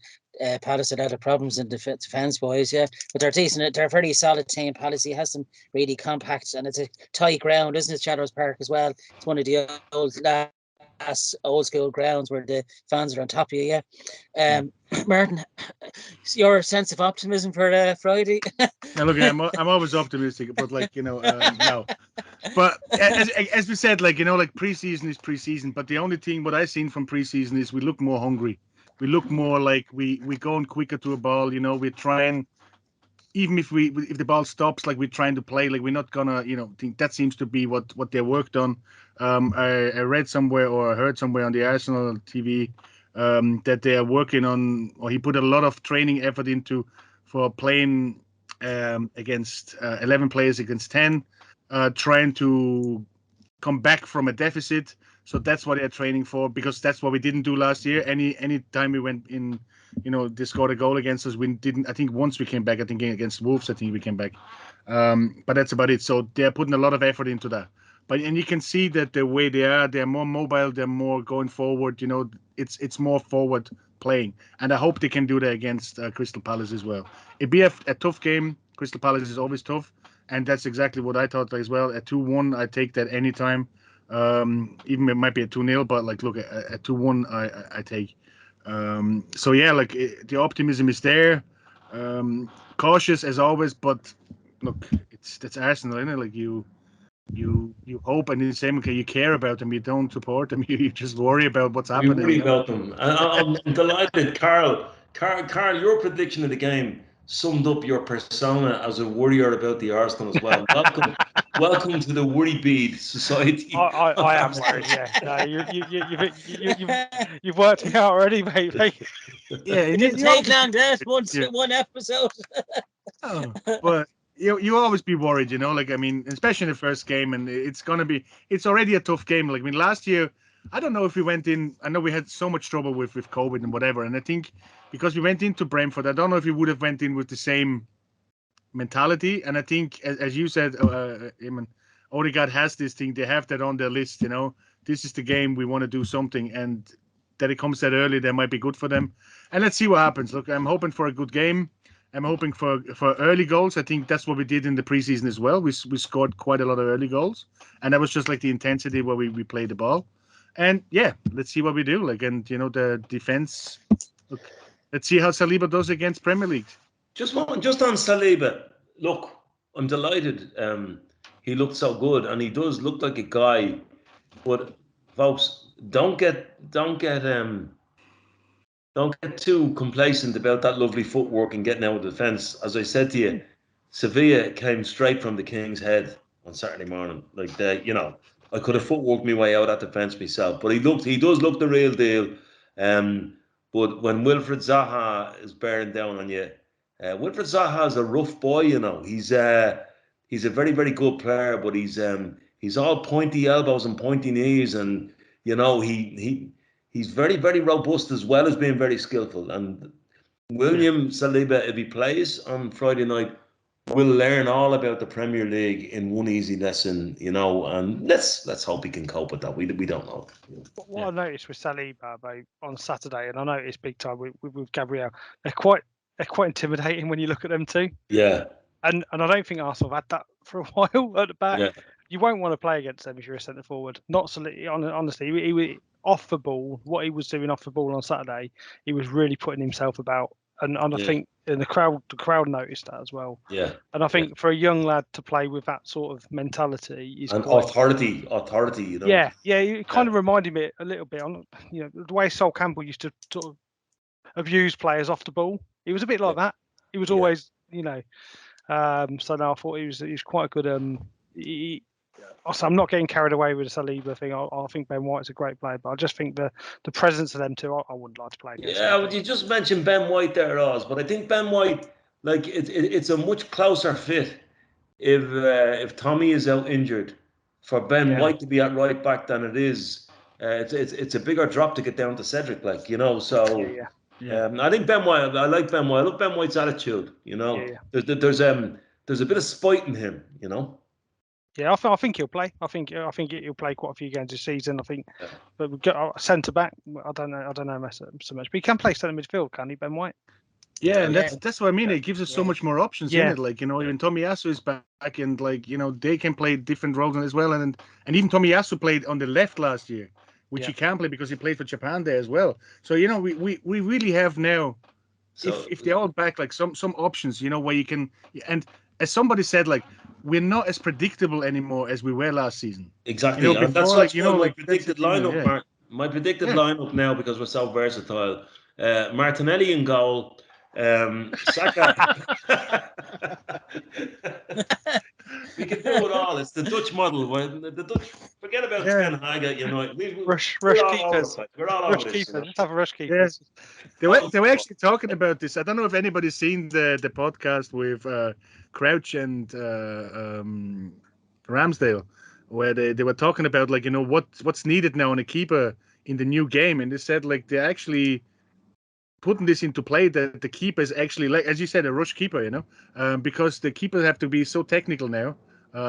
Palace a lot of problems in defence wise. Yeah, but they're decent. They're a very solid team. Palace has them really compact, and it's a tight ground, isn't it? Shadows Park as well. It's one of the old school grounds where the fans are on top of you. Yeah, Martin, your sense of optimism for Friday? Now, look, I'm always optimistic, but no. But as we said, pre-season is pre-season. But the only thing what I've seen from pre-season is we look more hungry. We look more like we going quicker to a ball. We're trying, even if the ball stops, like we're trying to play. Like we're not gonna, think that seems to be what they worked on. I read somewhere or I heard somewhere on the Arsenal TV that they are working on, or he put a lot of training effort into for playing against 11 players against 10, trying to come back from a deficit. So that's what they're training for, because that's what we didn't do last year. Any time we went in, they scored a goal against us. We didn't. I think once we came back. I think against Wolves. I think we came back. But that's about it. So they're putting a lot of effort into that. And you can see that the way they're more mobile. They're more going forward. It's more forward playing. And I hope they can do that against Crystal Palace as well. It'd be a tough game. Crystal Palace is always tough. And that's exactly what I thought as well. At 2-1, I take that anytime. Even it might be a 2-0, but look, at 2-1, I take. So yeah, the optimism is there. Cautious as always, but look, that's Arsenal, isn't it? You hope, and the same. Okay, you care about them. You don't support them. You just worry about what's happening. You worry about them. I'm delighted, Carl. Carl, your prediction of the game summed up your persona as a worrier about the Arsenal as well. Welcome to the Worry Bead Society. I am worried. Yeah, no, you've worked me out already, mate. Yeah, it didn't take long. That one episode. But you always be worried, especially in the first game, and it's already a tough game. Last year, I don't know if we went in. I know we had so much trouble with COVID and whatever, and I think because we went into Brentford, I don't know if we would have went in with the same mentality. And I think, as you said, Eamon, Odegaard has this thing. They have that on their list. This is the game we want to do something, and that it comes that early, that might be good for them. And let's see what happens. Look, I'm hoping for a good game. I'm hoping for early goals. I think that's what we did in the preseason as well. We scored quite a lot of early goals, and that was just the intensity where we played the ball. And yeah, let's see what we do. The defense. Look, let's see how Saliba does against Premier League. Just on Saliba. Look, I'm delighted. He looked so good, and he does look like a guy. But folks, don't get too complacent about that lovely footwork and getting out of the defence. As I said to you, Sevilla came straight from the King's Head on Saturday morning. I could have footworked my way out at defence myself, but he does look the real deal. But when Wilfred Zaha is bearing down on you, Wilfred Zaha is a rough boy. He's a very, very good player, but he's all pointy elbows and pointy knees, and he's very, very robust as well as being very skillful. And William Saliba, if he plays on Friday night, will learn all about the Premier League in one easy lesson, and let's hope he can cope with that. We don't know. What I noticed with Saliba on Saturday, and I noticed big time with Gabriel, they're quite intimidating when you look at them too. Yeah. And I don't think Arsenal have had that for a while at the back. Yeah. You won't want to play against them if you're a centre forward. Not Saliba, honestly, he off the ball. What he was doing off the ball on Saturday, he was really putting himself about. And I think the crowd noticed that as well. Yeah. And I think for a young lad to play with that sort of mentality is authority. Yeah. It kind of reminded me a little bit on the way Sol Campbell used to sort of abuse players off the ball. He was a bit like that. He was always, so no, I thought he was quite a good. Also, I'm not getting carried away with the Saliba thing. I think Ben White's a great player, but I just think the presence of them two, I wouldn't like to play against. Yeah, well, you just mentioned Ben White there, Oz, but I think Ben White, it's a much closer fit if Tommy is out injured for Ben White to be at right back than it is. It's a bigger drop to get down to Cedric, so. Yeah. I think Ben White. I like Ben White. I love Ben White's attitude. There's a bit of spite in him. Yeah, I think he'll play. I think he'll play quite a few games this season. I think, but we've got centre back. I don't know so much, but he can play centre midfield, can he, Ben White? Yeah, and that's what I mean. It gives us so much more options, isn't it? Even Tomiyasu is back, and they can play different roles as well. And even Tomiyasu played on the left last year, which he can play because he played for Japan there as well. So we really have now, if they're all back, some options, where you can. And as somebody said, we're not as predictable anymore as we were last season. Exactly. Before, and that's my predicted lineup. Yeah. My predicted lineup now, because we're so versatile. Martinelli in goal. Saka. We can do it all. It's the Dutch model. When the Dutch forget about Ten Hag, you know. Rush We're all over keepers. the place. We're all Rush over this. keepers. Just have a rush keeper. Yes. They were actually talking about this. I don't know if anybody's seen the podcast with Crouch and Ramsdale, where they were talking about like, you know, what's needed now on a keeper in the new game, and they said like they're actually putting this into play that the keeper is actually, like as you said, a rush keeper, you know, because the keepers have to be so technical now.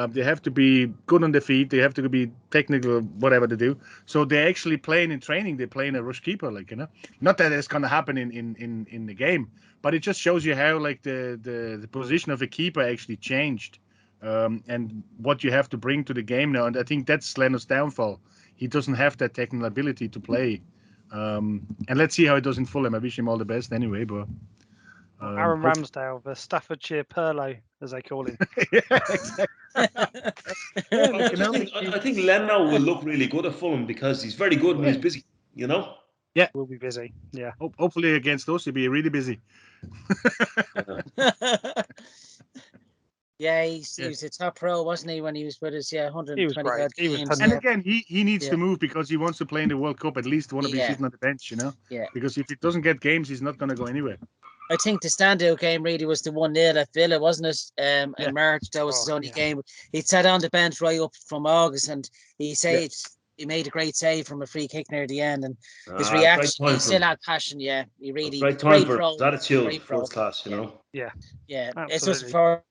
They have to be good on their feet. They have to be technical, whatever they do. So they're actually playing in training. They're playing a rush keeper, like, you know, not that it's going to happen in the game, but it just shows you how like the position of a keeper actually changed, and what you have to bring to the game now. And I think that's Leno's downfall. He doesn't have that technical ability to play. And let's see how it does in Fulham. I wish him all the best anyway. But Aaron Ramsdale, the Staffordshire Perlo, as they call him. Yeah, exactly. I think Leno will look really good at Fulham because he's very good when he's busy. You know. Yeah, we'll be busy. Yeah. Hopefully against us, he'll be really busy. Yeah, he was a top pro, wasn't he, when he was with us? Yeah, 120 He was great. He was games. And again, he needs to move because he wants to play in the World Cup. At least want to be Yeah. sitting on the bench, you know. Yeah. Because if he doesn't get games, he's not going to go anywhere. I think the standout game really was the 1-0 at Villa, wasn't it? In March, that was his only game. He sat on the bench right up from August, and he made a great save from a free kick near the end, and his reaction, he still had passion. Yeah, he really great time for his attitude, first class, you know. Yeah, absolutely. It's just for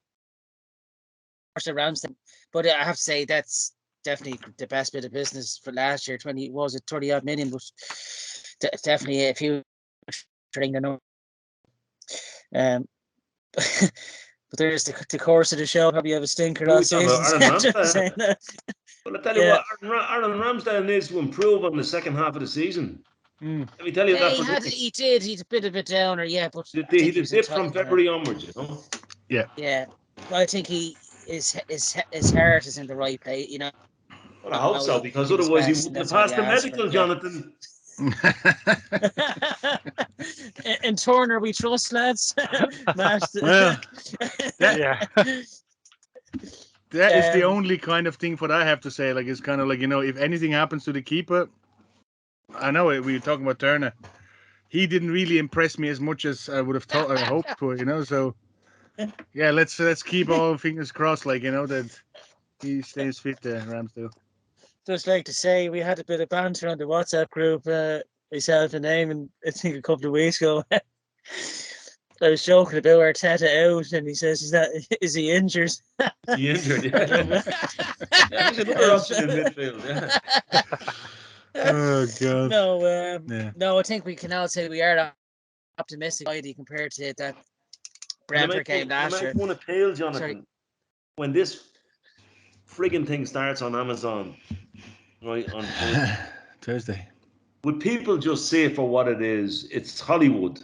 Ramsdale, but I have to say that's definitely the best bit of business for last year. 30 odd million, but definitely a few thing to know. But there's the course of the show. Probably have a stinker all season. Well, I tell you what, Aaron Ramsdale needs to improve on the second half of the season. Let me tell you that. He did. He's a bit of a downer, but he did dip from February onwards, you know. Yeah. I think his heart is in the right place, you know. Well, I hope so, because otherwise he wouldn't have passed the medical, Jonathan. In Turner we trust, lads. Well, that is the only kind of thing what I have to say. Like, it's kind of like, you know, if anything happens to the keeper, I know we were talking about Turner. He didn't really impress me as much as I would have thought. I hoped for, you know. So yeah, let's keep all fingers crossed, like, you know, that he stays fit there, Ramsdale. Just like to say, we had a bit of banter on the WhatsApp group, myself and Eamon, I think a couple of weeks ago. I was joking about Arteta out, and he says, "Is he injured?" Is he injured? Yeah. There's another option in midfield. Yeah. Oh God. No, I think we can all say we are optimistic compared to that Brentford game last year. One appeal, Jonathan. Sorry. When this frigging thing starts on Amazon, right, on Thursday, would people just see it for what it is? It's Hollywood.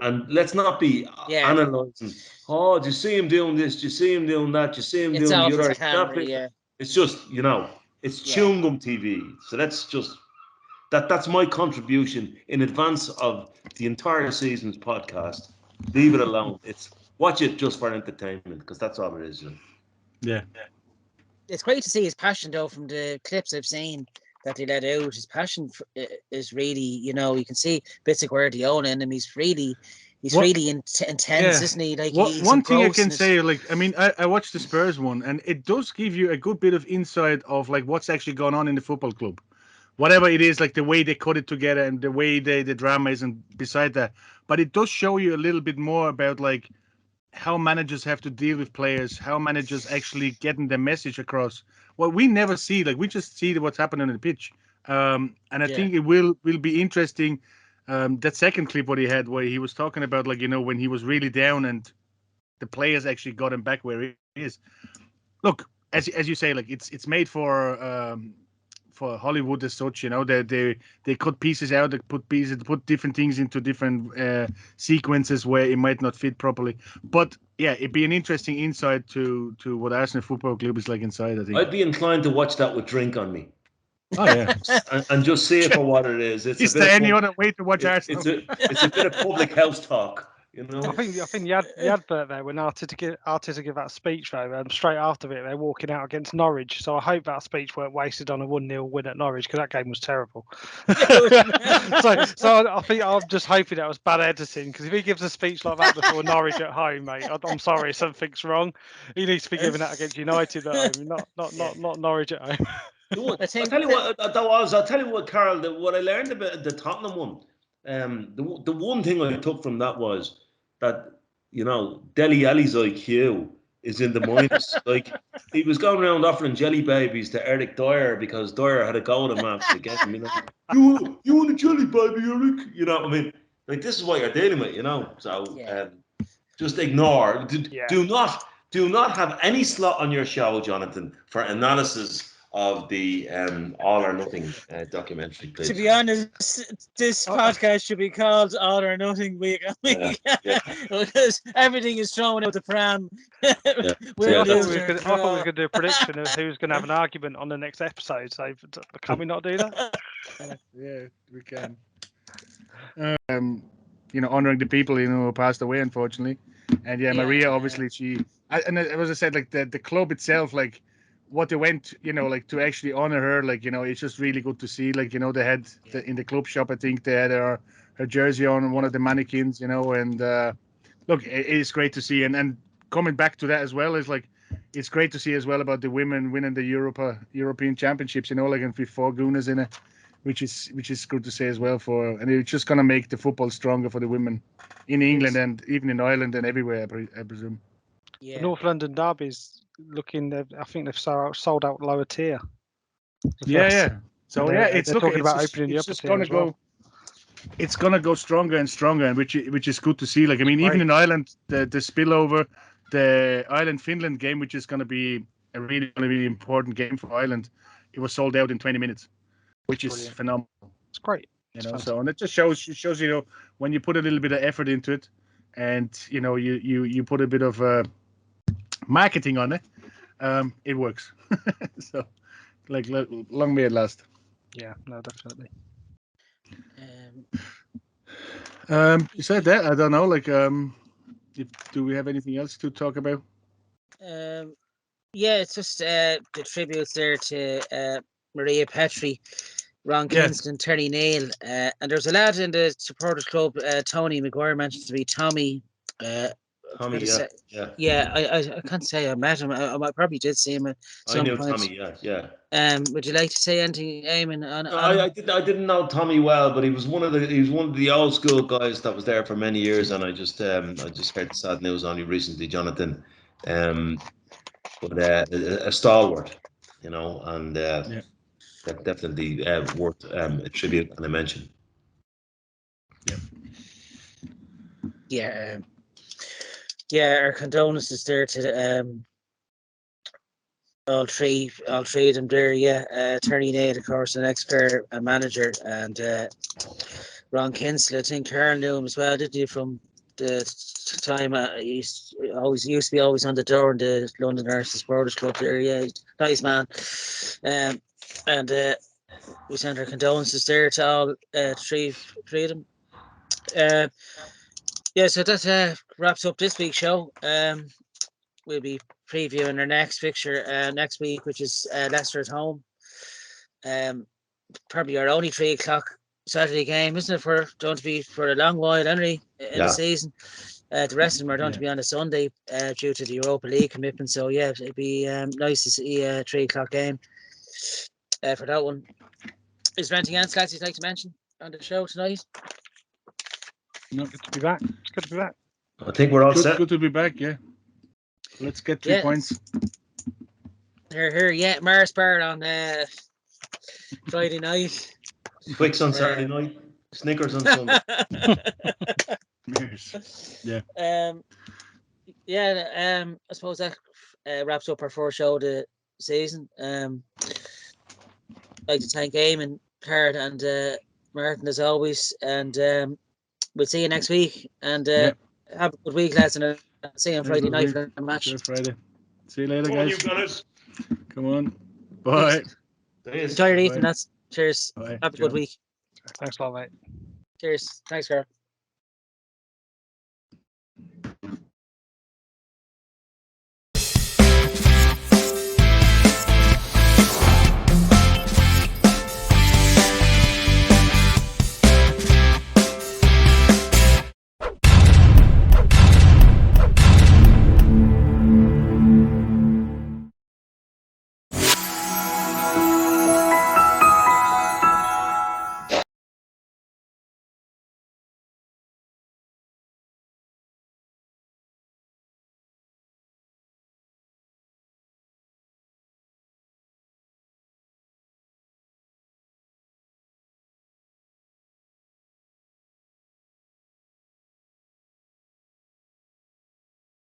And let's not be analysing. Oh, do you see him doing this? Do you see him doing that? Do you see him doing the other? Camera, It's just, you know, it's chewing gum TV. So that's just that's my contribution in advance of the entire season's podcast. Leave it alone. Watch it just for entertainment, because that's all it is. Yeah. It's great to see his passion, though, from the clips I've seen that they let out. His passion is really, you know, you can see bits of Guardiola in him. He's really intense, isn't he? Like, one thing I can say, like, I mean, I watched the Spurs one, and it does give you a good bit of insight of like what's actually going on in the football club, whatever it is, like the way they cut it together and the way the drama is, and beside that. But it does show you a little bit more about like how managers have to deal with players, how managers actually getting the message across. Well, we never see, like, we just see what's happening on the pitch. And I think it will be interesting. That second clip what he had, where he was talking about, like, you know, when he was really down and the players actually got him back where he is. Look, as you say, like, it's made for Hollywood as such, you know. They cut pieces out, they put different things into different sequences where it might not fit properly. But yeah, it'd be an interesting insight to what Arsenal Football Club is like inside, I think. I'd be inclined to watch that with drink on me. Oh yeah, and just see it for what it is. Is there any other way to watch Arsenal? It's a bit of public house talk. You know. I think the advert there when Arteta give that speech though, straight after it they're walking out against Norwich. So I hope that speech weren't wasted on a 1-0 win at Norwich because that game was terrible. so I think I'm just hoping that was bad editing because if he gives a speech like that before Norwich at home, mate, I'm sorry, something's wrong. He needs to be giving that against United at home, not Norwich at home. I'll tell you what, Carol. What I learned about the Tottenham one, the one thing I took from that was that Dele Alli's IQ is in the minus. Like he was going around offering jelly babies to Eric Dyer because Dyer had a goal in match to get him. You want a jelly baby, Eric? You know what I mean? Like this is what you're dealing with, So just ignore. Do not have any slot on your show, Jonathan, for analysis of the All or Nothing documentary, please. To be honest, this podcast should be called All or Nothing week on week because everything is thrown out the pram. I thought we were going to do a prediction of who's going to have an argument on the next episode. So can we not do that? Yeah, we can. Honoring the people who passed away, unfortunately, and Maria, obviously, as I said, like the club itself, like. What they went, to actually honor her, it's just really good to see. They had in the club shop, I think they had her jersey on one of the mannequins, and look, it is great to see. And coming back to that as well is it's great to see as well about the women winning the European Championships, and with 4 Gooners in it, which is good to say as well and it's just gonna make the football stronger for the women in England and even in Ireland and everywhere, I presume. The North London derbies. I think they've sold out lower tier. Yeah. So it's talking about opening the upper tier as well. It's gonna go stronger and stronger, and which is good to see. Even in Ireland, the spillover, the Ireland-Finland game, which is gonna be a really important game for Ireland, it was sold out in 20 minutes, which is phenomenal. It's great. And it just shows when you put a little bit of effort into it, and you put a bit of marketing on it, it works. So long may it last. Yeah, no, definitely. You said that, I don't know, do we have anything else to talk about? It's just the tributes there to Maria Petrie, Ron Kingston, Terry Neal, and there's a lad in the supporters club, Tony McGuire mentioned to be Tommy. Tommy, I can't say I met him. I probably did see him at some point. I know Tommy, would you like to say anything, Eamon? I didn't know Tommy well, but he was one of the old school guys that was there for many years, and I just heard the sad news on you recently, Jonathan. But a stalwart, and that definitely worth a tribute and a mention. Our condolences there to all three of them there. Terry Nate, of course, the next player, a manager, and Ron Kinsler. I think Carl knew him as well, didn't you? From the time he used to be always on the door in the London Nurses Supporters Club there. Yeah, nice man. And we send our condolences there to all three of them. So that wraps up this week's show. We'll be previewing our next fixture next week, which is Leicester at home. Probably our only 3:00 Saturday game, isn't it? For going to be for a long while, Henry, in the season. The rest of them are going to be on a Sunday due to the Europa League commitment. So it'd be nice to see a 3:00 game for that one. Is there anything else, guys, you'd like to mention on the show tonight? No, good to be back. It's good to be back. I think we're all set. Good to be back, yeah. Let's get 3 points. Here, Mars Bar on Friday night. Twix on Saturday night. Snickers on Sunday. I suppose that wraps up our first show of the season. I'd like to thank Eamon, Card, and Martin as always, and we'll see you next week. And have a good week, lads, and I'll see you on Friday night for the match. Friday. See you later, guys. On, you gunners. Come on. Bye. Enjoy your evening, lads. Cheers. Bye. Have a good week. Thanks a lot, mate. Cheers. Thanks, Carl.